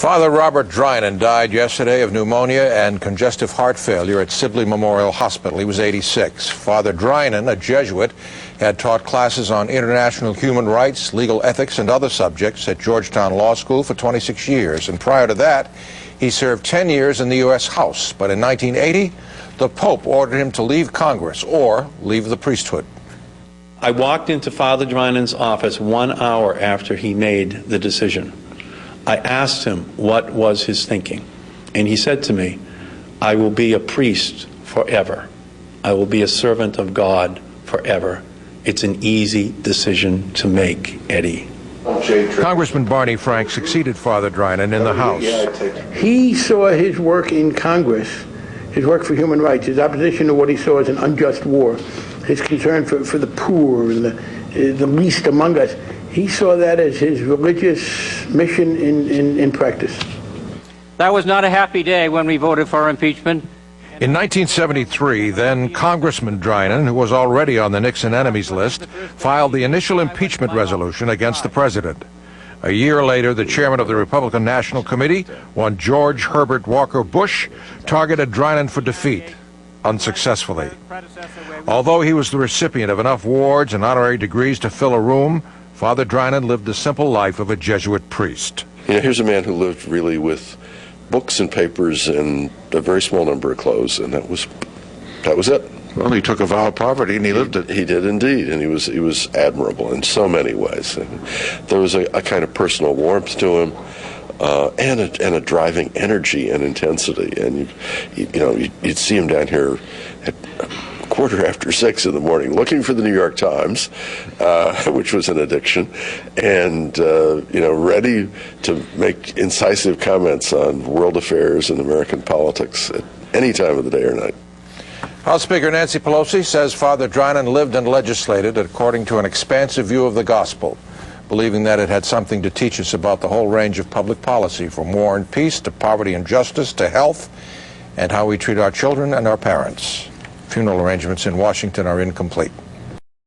Father Robert Drinan died yesterday of pneumonia and congestive heart failure at Sibley Memorial Hospital. He was 86. Father Drinan, a Jesuit, had taught classes on international human rights, legal ethics, and other subjects at Georgetown Law School for 26 years. And prior to that, he served 10 years in the U.S. House. But in 1980, the Pope ordered him to leave Congress or leave the priesthood. I walked into Father Drinan's office 1 hour after he made the decision. I asked him what was his thinking, and he said to me, "I will be a priest forever. I will be a servant of God forever. It's an easy decision to make, Eddie." Congressman Barney Frank succeeded Father Drinan in the House. He saw his work in Congress, his work for human rights, his opposition to what he saw as an unjust war, his concern for the poor and the least among us. He saw that as his religious mission in practice. That was not a happy day when we voted for impeachment. In 1973, then Congressman Drinan, who was already on the Nixon enemies list, filed the initial impeachment resolution against the president. A year later, the chairman of the Republican National Committee, one George Herbert Walker Bush, targeted Drinan for defeat, unsuccessfully. Although he was the recipient of enough awards and honorary degrees to fill a room, Father Drinan lived the simple life of a Jesuit priest. You know, here's a man who lived really with books and papers and a very small number of clothes, and that was it. Well, he took a vow of poverty and he lived it. He did indeed, and he was admirable in so many ways. And there was a kind of personal warmth to him, and a driving energy and intensity. And you'd see him down here at 6:15 in the morning, looking for the New York Times, which was an addiction, and ready to make incisive comments on world affairs and American politics at any time of the day or night. House Speaker Nancy Pelosi says Father Drinan lived and legislated according to an expansive view of the gospel, believing that it had something to teach us about the whole range of public policy, from war and peace to poverty and justice to health, and how we treat our children and our parents. Funeral arrangements in Washington are incomplete.